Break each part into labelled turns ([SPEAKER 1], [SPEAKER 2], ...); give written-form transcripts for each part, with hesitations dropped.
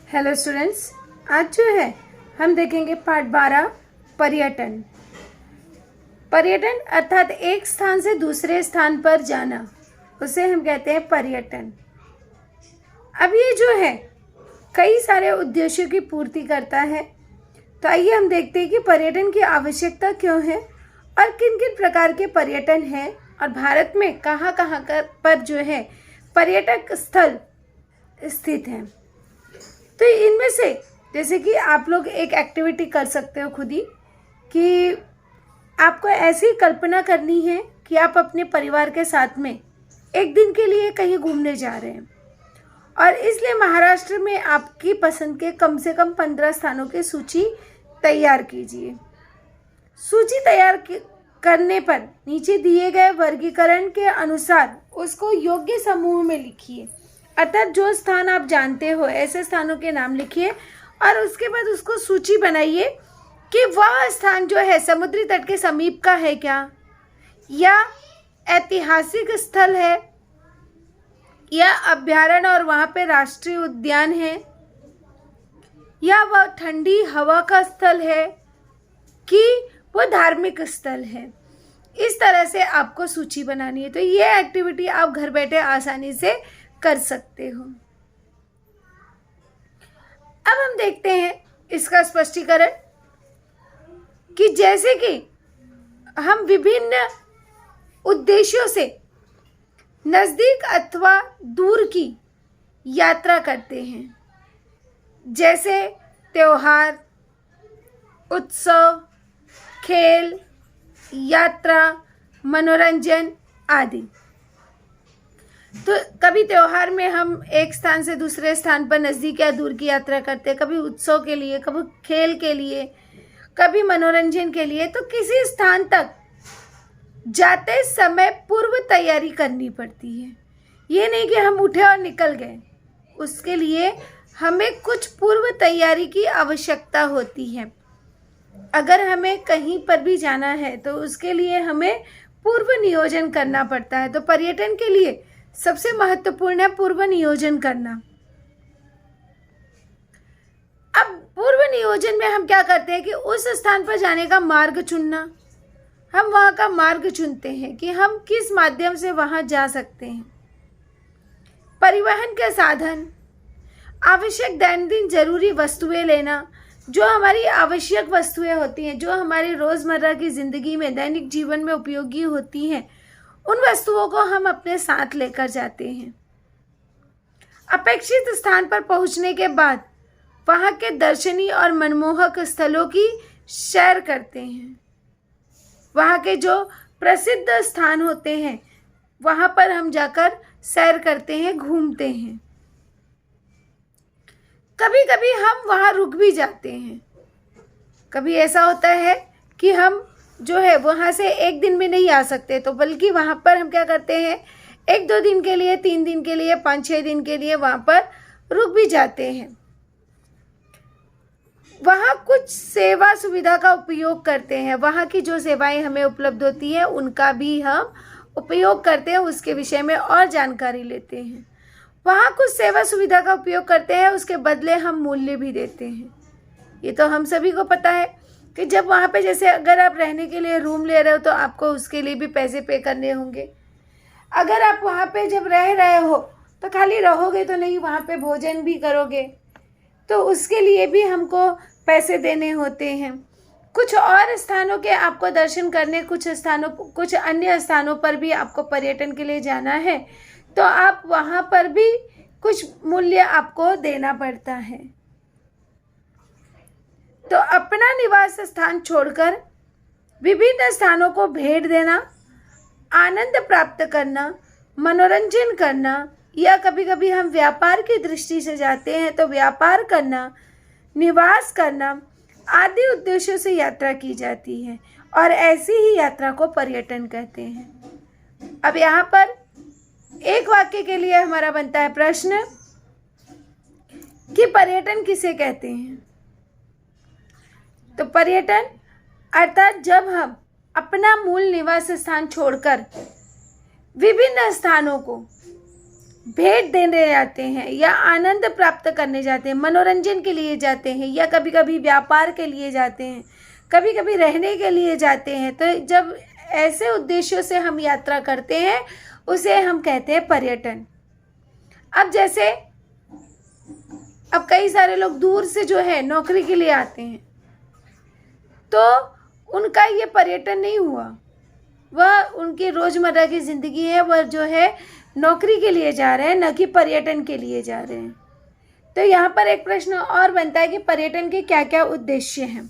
[SPEAKER 1] Hello students, आज जो है हम देखेंगे पार्ट 12 पर्यटन। पर्यटन अर्थात एक स्थान से दूसरे स्थान पर जाना, उसे हम कहते हैं पर्यटन। अब ये जो है कई सारे उद्देश्यों की पूर्ति करता है। तो आइए हम देखते हैं कि पर्यटन की आवश्यकता क्यों है और किन किन प्रकार के पर्यटन हैं और भारत में कहाँ कहाँ पर जो है पर्यटक स्थल स्थित हैं। तो इनमें से जैसे कि आप लोग एक एक्टिविटी कर सकते हो खुद ही, कि आपको ऐसी कल्पना करनी है कि आप अपने परिवार के साथ में एक दिन के लिए कहीं घूमने जा रहे हैं और इसलिए महाराष्ट्र में आपकी पसंद के कम से कम 15 स्थानों की सूची तैयार कीजिए। सूची तैयार करने पर नीचे दिए गए वर्गीकरण के अनुसार उसको योग्य समूह में लिखिए। अर्थात जो स्थान आप जानते हो ऐसे स्थानों के नाम लिखिए और उसके बाद उसको सूची बनाइए कि वह स्थान जो है समुद्री तट के समीप का है क्या, या ऐतिहासिक स्थल है, या अभ्यारण्य और वहाँ पे राष्ट्रीय उद्यान है, या वह ठंडी हवा का स्थल है, कि वो धार्मिक स्थल है। इस तरह से आपको सूची बनानी है। तो ये एक्टिविटी आप घर बैठे आसानी से कर सकते हो। अब हम देखते हैं इसका स्पष्टीकरण कि जैसे कि हम विभिन्न उद्देश्यों से नज़दीक अथवा दूर की यात्रा करते हैं, जैसे त्योहार, उत्सव, खेल, यात्रा, मनोरंजन आदि। तो कभी त्योहार में हम एक स्थान से दूसरे स्थान पर नज़दीक या दूर की यात्रा करते हैं, कभी उत्सव के लिए, कभी खेल के लिए, कभी मनोरंजन के लिए। तो किसी स्थान तक जाते समय पूर्व तैयारी करनी पड़ती है। ये नहीं कि हम उठे और निकल गए, उसके लिए हमें कुछ पूर्व तैयारी की आवश्यकता होती है। अगर हमें कहीं पर भी जाना है तो उसके लिए हमें पूर्व नियोजन करना पड़ता है। तो पर्यटन के लिए सबसे महत्वपूर्ण है पूर्व नियोजन करना। अब पूर्व नियोजन में हम क्या करते हैं कि उस स्थान पर जाने का मार्ग चुनना। हम वहाँ का मार्ग चुनते हैं कि हम किस माध्यम से वहाँ जा सकते हैं। परिवहन के साधन, आवश्यक दैनंदिन जरूरी वस्तुएं लेना, जो हमारी आवश्यक वस्तुएं होती हैं, जो हमारी रोज़मर्रा की ज़िंदगी में दैनिक जीवन में उपयोगी होती हैं, उन वस्तुओं को हम अपने साथ लेकर जाते हैं। अपेक्षित स्थान पर पहुंचने के बाद वहां के दर्शनीय और मनमोहक स्थलों की सैर करते हैं। वहां के जो प्रसिद्ध स्थान होते हैं वहां पर हम जाकर सैर करते हैं, घूमते हैं। कभी कभी हम वहां रुक भी जाते हैं। कभी ऐसा होता है कि हम जो है वहाँ से एक दिन में नहीं आ सकते, तो बल्कि वहाँ पर हम क्या करते हैं, 1-2 दिन के लिए, 3 दिन के लिए, 5-6 दिन के लिए वहाँ पर रुक भी जाते हैं। वहाँ कुछ सेवा सुविधा का उपयोग करते हैं। वहाँ की जो सेवाएं हमें उपलब्ध होती हैं उनका भी हम उपयोग करते हैं, उसके विषय में और जानकारी लेते हैं। वहाँ कुछ सेवा सुविधा का उपयोग करते हैं, उसके बदले हम मूल्य भी देते हैं। ये तो हम सभी को पता है कि जब वहाँ पे जैसे अगर आप रहने के लिए रूम ले रहे हो तो आपको उसके लिए भी पैसे पे करने होंगे। अगर आप वहाँ पे जब रह रहे हो तो खाली रहोगे तो नहीं, वहाँ पे भोजन भी करोगे तो उसके लिए भी हमको पैसे देने होते हैं। कुछ और स्थानों के आपको दर्शन करने, कुछ अन्य स्थानों पर भी आपको पर्यटन के लिए जाना है तो आप वहाँ पर भी कुछ मूल्य आपको देना पड़ता है। तो अपना निवास स्थान छोड़कर विभिन्न स्थानों को भेंट देना, आनंद प्राप्त करना, मनोरंजन करना, या कभी कभी हम व्यापार की दृष्टि से जाते हैं तो व्यापार करना, निवास करना आदि उद्देश्यों से यात्रा की जाती है और ऐसी ही यात्रा को पर्यटन कहते हैं। अब यहाँ पर एक वाक्य के लिए हमारा बनता है प्रश्न कि पर्यटन किसे कहते हैं। तो पर्यटन अर्थात जब हम अपना मूल निवास स्थान छोड़कर विभिन्न स्थानों को भेंट देने जाते हैं या आनंद प्राप्त करने जाते हैं, मनोरंजन के लिए जाते हैं, या कभी कभी व्यापार के लिए जाते हैं, कभी कभी रहने के लिए जाते हैं। तो जब ऐसे उद्देश्यों से हम यात्रा करते हैं उसे हम कहते हैं पर्यटन। अब जैसे अब कई सारे लोग दूर से जो है नौकरी के लिए आते हैं, तो उनका ये पर्यटन नहीं हुआ, वह उनकी रोज़मर्रा की ज़िंदगी है, वह जो है नौकरी के लिए जा रहे हैं, न कि पर्यटन के लिए जा रहे हैं। तो यहाँ पर एक प्रश्न और बनता है कि पर्यटन के क्या क्या उद्देश्य हैं।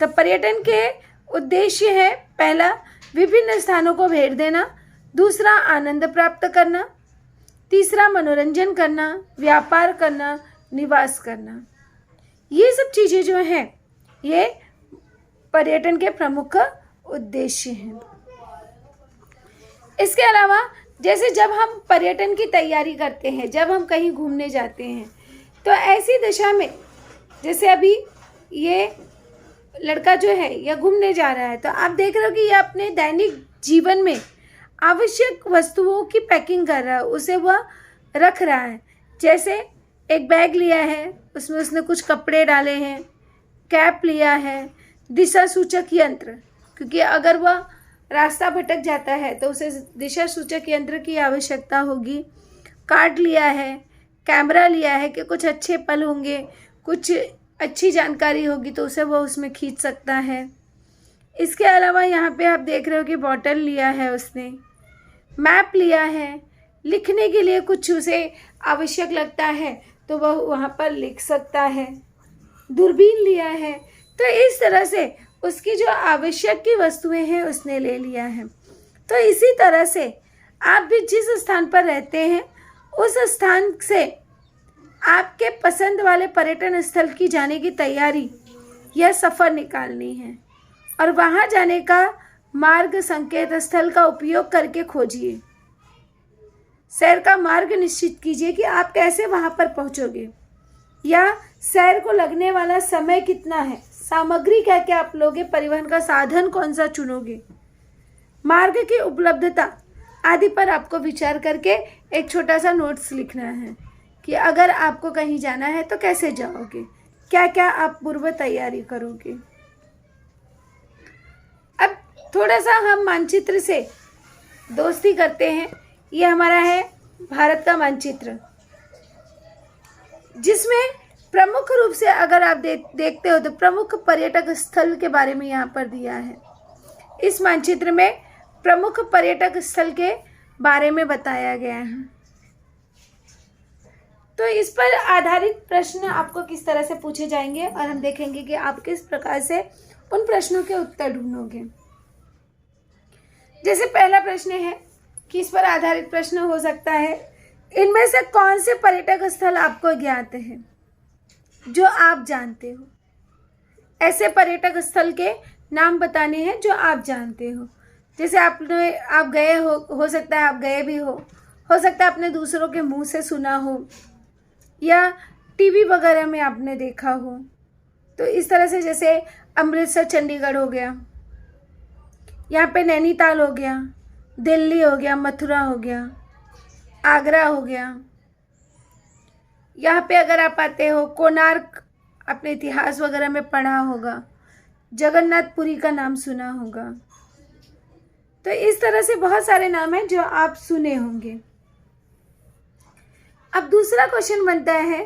[SPEAKER 1] तो पर्यटन के उद्देश्य है, पहला विभिन्न स्थानों को भेंट देना, दूसरा आनंद प्राप्त करना, तीसरा मनोरंजन करना, व्यापार करना, निवास करना। ये सब चीज़ें जो हैं ये पर्यटन के प्रमुख उद्देश्य हैं। इसके अलावा जैसे जब हम पर्यटन की तैयारी करते हैं, जब हम कहीं घूमने जाते हैं, तो ऐसी दिशा में जैसे अभी ये लड़का जो है यह घूमने जा रहा है, तो आप देख रहे हो कि ये अपने दैनिक जीवन में आवश्यक वस्तुओं की पैकिंग कर रहा है, उसे वह रख रहा है। जैसे एक बैग लिया है, उसमें उसने कुछ कपड़े डाले हैं, कैप लिया है, दिशा सूचक यंत्र, क्योंकि अगर वह रास्ता भटक जाता है तो उसे दिशा सूचक यंत्र की आवश्यकता होगी। कार्ड लिया है, कैमरा लिया है कि कुछ अच्छे पल होंगे, कुछ अच्छी जानकारी होगी तो उसे वो उसमें खींच सकता है। इसके अलावा यहाँ पे आप देख रहे हो कि बॉटल लिया है उसने, मैप लिया है, लिखने के लिए कुछ उसे आवश्यक लगता है तो वह वहाँ पर लिख सकता है, दूरबीन लिया है। तो इस तरह से उसकी जो आवश्यक की वस्तुएं हैं उसने ले लिया है। तो इसी तरह से आप भी जिस स्थान पर रहते हैं उस स्थान से आपके पसंद वाले पर्यटन स्थल की जाने की तैयारी या सफ़र निकालनी है, और वहाँ जाने का मार्ग संकेत स्थल का उपयोग करके खोजिए। सैर का मार्ग निश्चित कीजिए कि आप कैसे वहाँ पर पहुँचोगे, या सैर को लगने वाला समय कितना है, सामग्री क्या क्या आप लोगे, परिवहन का साधन कौन सा चुनोगे, मार्ग की उपलब्धता आदि पर आपको विचार करके एक छोटा सा नोट्स लिखना है कि अगर आपको कहीं जाना है तो कैसे जाओगे, क्या क्या आप पूर्व तैयारी करोगे। अब थोड़ा सा हम मानचित्र से दोस्ती करते हैं। ये हमारा है भारत का मानचित्र, जिसमें प्रमुख रूप से अगर आप देखते हो तो प्रमुख पर्यटक स्थल के बारे में यहाँ पर दिया है। इस मानचित्र में प्रमुख पर्यटक स्थल के बारे में बताया गया है। तो इस पर आधारित प्रश्न आपको किस तरह से पूछे जाएंगे और हम देखेंगे कि आप किस प्रकार से उन प्रश्नों के उत्तर ढूंढोगे। जैसे पहला प्रश्न है कि इस पर आधारित प्रश्न हो सकता है, इनमें से कौन से पर्यटक स्थल आपको ज्ञात है जो आप जानते हो। ऐसे पर्यटक स्थल के नाम बताने हैं जो आप जानते हो। जैसे आप गए हो सकता है आप गए भी हो सकता है आपने दूसरों के मुंह से सुना हो या टीवी वगैरह में आपने देखा हो। तो इस तरह से जैसे अमृतसर चंडीगढ़ हो गया, यहाँ पे नैनीताल हो गया, दिल्ली हो गया, मथुरा हो गया, आगरा हो गया। यहाँ पे अगर आप आते हो कोणार्क, अपने इतिहास वगैरह में पढ़ा होगा, जगन्नाथपुरी का नाम सुना होगा। तो इस तरह से बहुत सारे नाम हैं जो आप सुने होंगे। अब दूसरा क्वेश्चन बनता है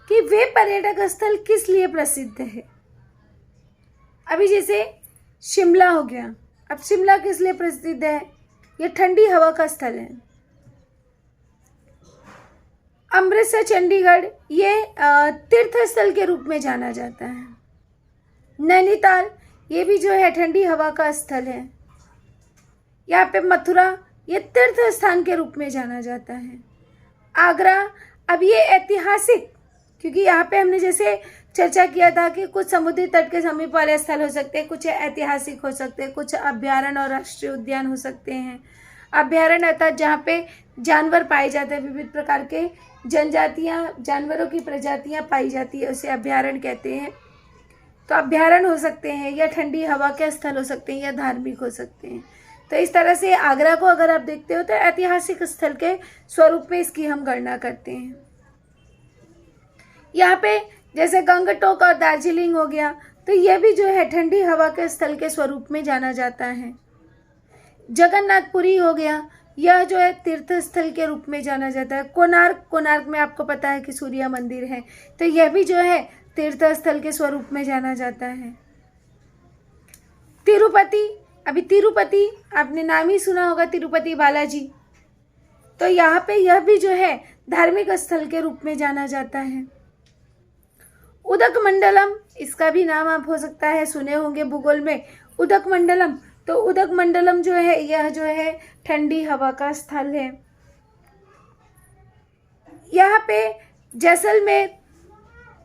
[SPEAKER 1] कि वे पर्यटक स्थल किस लिए प्रसिद्ध है। अभी जैसे शिमला हो गया, अब शिमला किस लिए प्रसिद्ध है, ये ठंडी हवा का स्थल है। अमृतसर चंडीगढ़ ये तीर्थ स्थल के रूप में जाना जाता है। नैनीताल ये भी जो है ठंडी हवा का स्थल है। यहाँ पे मथुरा ये तीर्थ स्थान के रूप में जाना जाता है। आगरा, अब ये ऐतिहासिक, क्योंकि यहाँ पे हमने जैसे चर्चा किया था कि कुछ समुद्री तट के समीप वाले स्थल हो सकते हैं, कुछ ऐतिहासिक हो सकते हैं, कुछ अभ्यारण्य और राष्ट्रीय उद्यान हो सकते हैं। अभ्यारण्य अर्थात जहाँ पे जानवर पाए जाते हैं, विविध प्रकार के जनजातियाँ, जानवरों की प्रजातियाँ पाई जाती है, उसे अभ्यारण्य कहते हैं। तो अभ्यारण्य हो सकते हैं या ठंडी हवा के स्थल हो सकते हैं या धार्मिक हो सकते हैं। तो तो इस तरह से आगरा को अगर आप देखते हो तो ऐतिहासिक स्थल के स्वरूप में इसकी हम गणना करते हैं। यहाँ पे जैसे गंगटोक और दार्जिलिंग हो गया, तो यह भी जो है ठंडी हवा के स्थल के स्वरूप में जाना जाता है। जगन्नाथपुरी हो गया, यह जो है तीर्थ स्थल के रूप में जाना जाता है। कोणार्क में आपको पता है कि सूर्य मंदिर है, तो यह भी जो है तीर्थ स्थल के स्वरूप में जाना जाता है। तिरुपति आपने नाम ही सुना होगा, तिरुपति बालाजी, तो यहाँ पे यह भी जो है धार्मिक स्थल के रूप में जाना जाता है। उदकमंडलम, इसका भी नाम आप हो सकता है सुने होंगे भूगोल में, उदकमंडलम। तो उदकमंडलम जो है यह जो है ठंडी हवा का स्थल है। यहाँ पे जैसलमेर,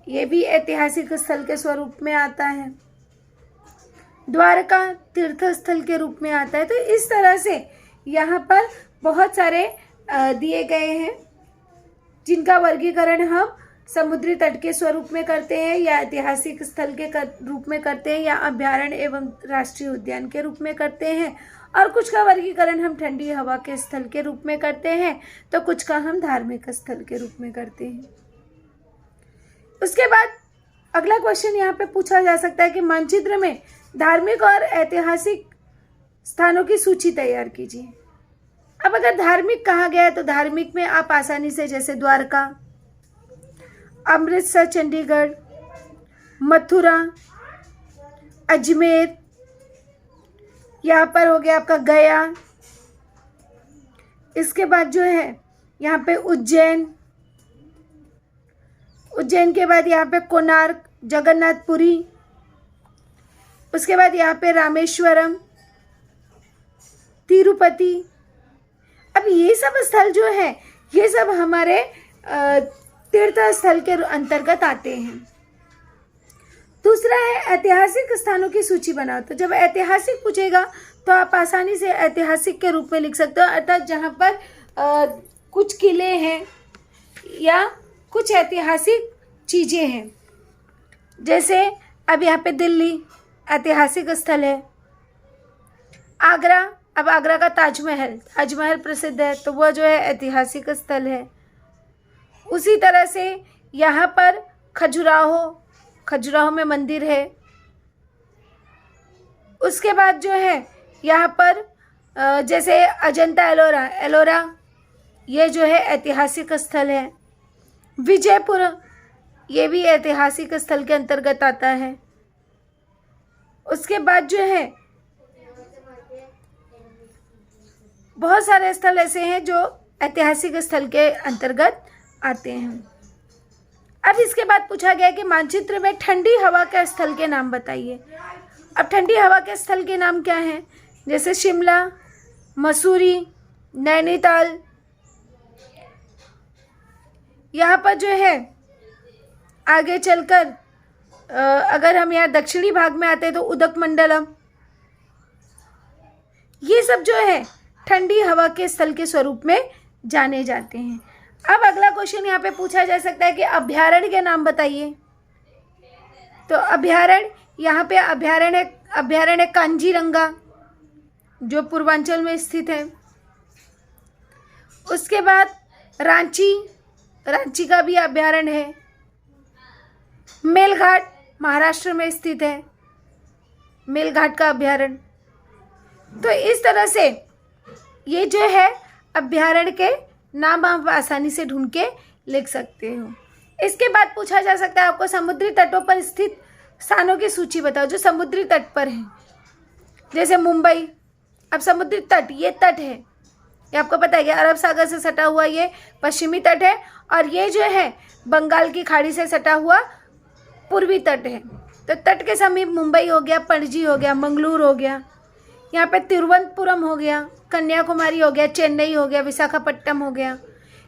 [SPEAKER 1] ये भी ऐतिहासिक स्थल के स्वरूप में आता है। द्वारका तीर्थ स्थल के रूप में आता है। तो इस तरह से यहाँ पर बहुत सारे दिए गए हैं जिनका वर्गीकरण हम समुद्री तट के स्वरूप में करते हैं, या ऐतिहासिक स्थल के रूप में करते हैं, या अभ्यारण्य एवं राष्ट्रीय उद्यान के रूप में करते हैं, और कुछ का वर्गीकरण हम ठंडी हवा के स्थल के रूप में करते हैं, तो कुछ का हम धार्मिक स्थल के रूप में करते हैं। उसके बाद अगला क्वेश्चन यहाँ पे पूछा जा सकता है कि मानचित्र में धार्मिक और ऐतिहासिक स्थानों की सूची तैयार कीजिए। अब अगर धार्मिक कहा गया है तो धार्मिक में आप आसानी से जैसे द्वारका, अमृतसर, चंडीगढ़, मथुरा, अजमेर, यहाँ पर हो गया आपका गया। इसके बाद जो है यहाँ पे उज्जैन के बाद यहाँ पे कोणार्क, जगन्नाथपुरी, उसके बाद यहाँ पे रामेश्वरम, तिरुपति। अब ये सब स्थल जो है ये सब हमारे तीर्थ स्थल के अंतर्गत आते हैं। दूसरा है ऐतिहासिक स्थानों की सूची बनाओ। तो जब ऐतिहासिक पूछेगा तो आप आसानी से ऐतिहासिक के रूप में लिख सकते हो, अर्थात जहाँ पर कुछ किले हैं या कुछ ऐतिहासिक चीज़ें हैं। जैसे अब यहाँ पे दिल्ली ऐतिहासिक स्थल है। आगरा, अब आगरा का ताजमहल प्रसिद्ध है, तो वह जो है ऐतिहासिक स्थल है। उसी तरह से यहाँ पर खजुराहो में मंदिर है। उसके बाद जो है यहाँ पर जैसे अजंता एलोरा ये जो है ऐतिहासिक स्थल है। विजयपुर ये भी ऐतिहासिक स्थल के अंतर्गत आता है। उसके बाद जो है बहुत सारे स्थल ऐसे हैं जो ऐतिहासिक स्थल के अंतर्गत आते हैं। अब इसके बाद पूछा गया कि मानचित्र में ठंडी हवा के स्थल के नाम बताइए। अब ठंडी हवा के स्थल के नाम क्या हैं? जैसे शिमला, मसूरी, नैनीताल। यहाँ पर जो है आगे चलकर अगर हम यहाँ दक्षिणी भाग में आते हैं तो उदकमंडलम, ये सब जो है ठंडी हवा के स्थल के स्वरूप में जाने जाते हैं। अब अगला क्वेश्चन यहाँ पे पूछा जा सकता है कि अभ्यारण्य के नाम बताइए। तो अभ्यारण्य, यहाँ पे अभ्यारण्य कांजीरंगा जो पूर्वांचल में स्थित है। उसके बाद रांची का भी अभ्यारण्य है। मेलघाट महाराष्ट्र में स्थित है, मेलघाट का अभ्यारण्य। तो इस तरह से ये जो है अभ्यारण्य के नाम आप आसानी से ढूंढ के लिख सकते हो। इसके बाद पूछा जा सकता है आपको समुद्री तटों पर स्थित स्थानों की सूची बताओ जो समुद्री तट पर हैं। जैसे मुंबई, अब समुद्री तट, ये तट है, ये आपको पता है कि अरब सागर से सटा हुआ ये पश्चिमी तट है, और ये जो है बंगाल की खाड़ी से सटा हुआ पूर्वी तट है। तो तट के समीप मुंबई हो गया, पणजी हो गया, मंगलूर हो गया, यहाँ पे तिरुवनंतपुरम हो गया, कन्याकुमारी हो गया, चेन्नई हो गया, विशाखापट्टनम हो गया।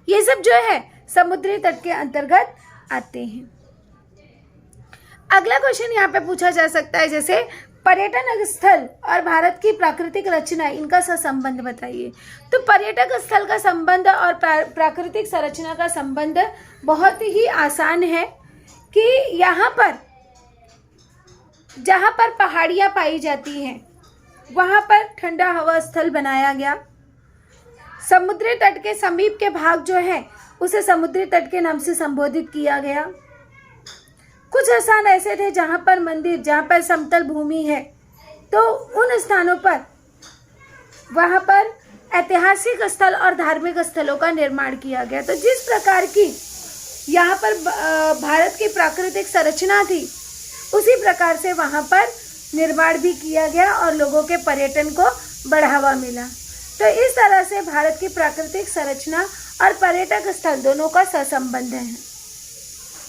[SPEAKER 1] ये सब जो है समुद्री तट के अंतर्गत आते हैं। अगला क्वेश्चन यहाँ पे पूछा जा सकता है जैसे पर्यटन स्थल और भारत की प्राकृतिक रचना, इनका संबंध बताइए। तो पर्यटक स्थल का संबंध और प्राकृतिक संरचना का संबंध बहुत ही आसान है कि यहाँ पर जहाँ पर पहाड़ियाँ पाई जाती हैं वहाँ पर ठंडा हवा स्थल बनाया गया। समुद्री तट के समीप के भाग जो है उसे समुद्री तट के नाम से संबोधित किया गया। कुछ स्थान ऐसे थे जहाँ पर मंदिर, जहाँ पर समतल भूमि है, तो उन स्थानों पर वहाँ पर ऐतिहासिक स्थल और धार्मिक स्थलों का निर्माण किया गया। तो जिस प्रकार की यहाँ पर भारत की प्राकृतिक संरचना थी, उसी प्रकार से वहाँ पर निर्माण भी किया गया और लोगों के पर्यटन को बढ़ावा मिला। तो इस तरह से भारत की प्राकृतिक संरचना और पर्यटक स्थल दोनों का सहसंबंध है।